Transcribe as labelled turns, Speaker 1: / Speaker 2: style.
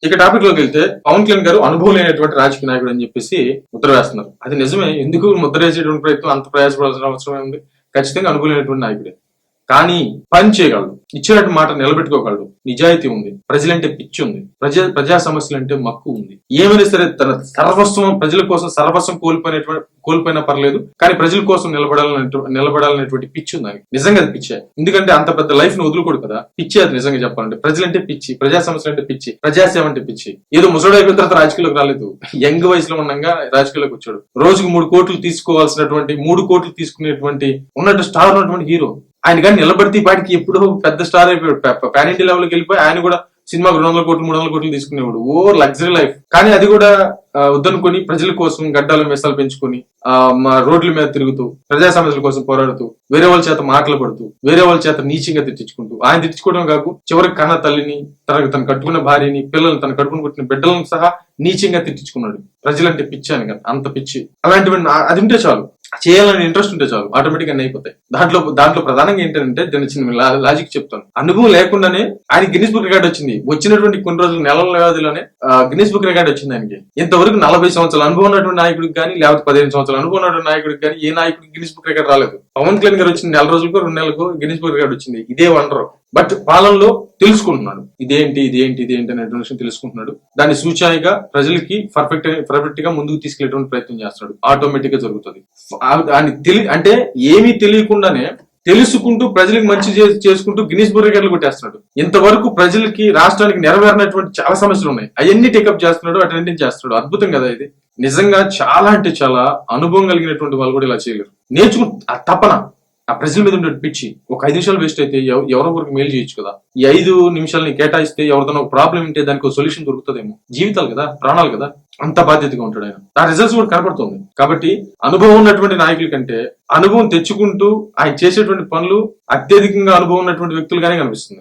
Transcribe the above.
Speaker 1: ఇక టాపిక్ లోకి వెళ్తే పవన్ కళ్యాణ్ గారు అనుభవం లేనటువంటి రాజకీయ నాయకుడు అని చెప్పేసి ముద్ర వేస్తున్నారు. అది నిజమే. ఎందుకు ముద్ర వేసేటువంటి ప్రయత్నం అంత ప్రయాసపడాల్సిన అవసరం ఉంది? ఖచ్చితంగా అనుభవం లేనటువంటి నాయకుడే. కానీ పని చేయగలడు, ఇచ్చినట్టు మాట నిలబెట్టుకోగలడు, నిజాయితీ ఉంది, ప్రజలంటే పిచ్చి ఉంది, ప్రజా సమస్యలు అంటే మక్కువ ఉంది. ఏమైనా సరే తన సర్వస్వం ప్రజల కోసం సర్వస్వం కోల్పోయినా పర్లేదు, కానీ ప్రజల కోసం నిలబడాలనేటువంటి పిచ్చి ఉంది ఆయనకి. నిజంగా అది పిచ్చే. ఎందుకంటే అంత పెద్ద లైఫ్ ని వదులుకోడు కదా. పిచ్చి అది నిజంగా చెప్పాలంటే. ప్రజలంటే పిచ్చి, ప్రజా సమస్యలు అంటే పిచ్చి, ప్రజాసేవ అంటే పిచ్చి. ఏదో ముసడు అయిపోయిన తర్వాత రాజకీయాలకు రాలేదు. యంగ్ వయసులో ఉండగా రాజకీయాలకు వచ్చాడు. రోజుకు 3 కోట్లు తీసుకోవాల్సినటువంటి 3 కోట్లు తీసుకునేటువంటి ఉన్నట్టు స్టార్ ఉన్నటువంటి హీరో. ఆయన కానీ నిలబడితే పాటికి ఎప్పుడో పెద్ద స్టార్ అయిపోయాడు. పాన్ ఇండియా లెవెల్కి వెళ్ళిపోయి ఆయన కూడా సినిమాకు 200 కోట్లు 300 కోట్లు తీసుకునేవాడు. ఓ లగ్జరీ లైఫ్. కానీ అది కూడా వద్దనుకొని ప్రజల కోసం గడ్డాలు మెసాలు పెంచుకొని రోడ్ల మీద తిరుగుతూ ప్రజా సమస్యల కోసం పోరాడుతూ వేరే వాళ్ళ చేత మాటలు పడుతూ వేరే వాళ్ళ చేత నీచంగా తిట్టించుకుంటూ ఆయన తిట్టించుకోవడం కాకు చివరికి కన్న తల్లిని తను కట్టుకున్న భార్యని పిల్లల్ని తన కట్టుకుని పుట్టిన బిడ్డలను సహా నీచంగా తిట్టించుకున్నాడు. ప్రజలంటే పిచ్చి అని కదా, అంత పిచ్చి. అలాంటివి అది ఉంటే చాలు, చేయాలని ఇంట్రెస్ట్ ఉంటే చాలు, ఆటోమేటిక్ అన్ని అయిపోతాయి. దాంట్లో ప్రధానంగా ఏంటంటే దాని చిన్న లాజిక్ చెప్తాను. అనుభవం లేకుండానే ఆయన గిన్నిస్ బుక్ రికార్డ్ వచ్చింది. వచ్చినటువంటి కొన్ని రోజులు నెలల వ్యవధిలోనే గిన్నిస్ బుక్ రికార్డ్ వచ్చింది ఆయనకి. ఇంతవరకు 40 సంవత్సరాల అనుభవం ఉన్నటువంటి నాయకుడికి కానీ లేకపోతే 15 సంవత్సరాల అనుభవం ఉన్నటువంటి నాయకుడికి కానీ ఏ నాయకుడికి గిన్నిస్ బుక్ రికార్డ్ రాలేదు. పవన్ కళ్యాణ్ గారు వచ్చింది 4 రోజులకో 2 నెలలకు గిన్నిస్ బుక్ రికార్డ్ వచ్చింది. ఇదే వండర్. బట్ పాలనలో తెలుసుకుంటున్నాడు ఇదేంటి అనేటువంటి విషయం తెలుసుకుంటున్నాడు. దాన్ని సూచాయిగా ప్రజలకి పర్ఫెక్ట్ గా ముందుకు తీసుకెళ్లేటువంటి ప్రయత్నం చేస్తున్నాడు. ఆటోమేటిక్ గా జరుగుతుంది. అంటే ఏమీ తెలియకుండానే తెలుసుకుంటూ ప్రజలకు మంచి చేసుకుంటూ గిన్నిస్ బుక్ రికార్డులు కొట్టేస్తున్నాడు. ఇంతవరకు ప్రజలకి రాష్ట్రానికి నెరవేరినటువంటి చాలా సమస్యలు ఉన్నాయి. అవన్నీ టేకప్ చేస్తున్నాడు, అటెండ్ చేస్తున్నాడు. అద్భుతం కదా ఇది. నిజంగా చాలా అంటే చాలా అనుభవం కలిగినటువంటి వాళ్ళు కూడా ఇలా చేయలేరు. ఆ తపన, ఆ ప్రజల మీద ఉండే పిచ్చి. ఒక 5 నిమిషాలు వేస్ట్ అయితే ఎవరొకరికి మేలు చేయొచ్చు కదా. ఈ 5 నిమిషాలని కేటాయిస్తే ఎవరితో ఒక ప్రాబ్లం ఉంటే దానికి ఒక సొల్యూషన్ దొరుకుతుందేమో. జీవితాలు కదా, ప్రాణాలు కదా. అంత బాధ్యతగా ఉంటాడు ఆయన. ఆ రిజల్ట్స్ కూడా కనపడుతుంది. కాబట్టి అనుభవం ఉన్నటువంటి నాయకుల కంటే అనుభవం తెచ్చుకుంటూ ఆయన చేసేటువంటి పనులు అత్యధికంగా అనుభవం ఉన్నటువంటి వ్యక్తులుగానే కనిపిస్తుంది.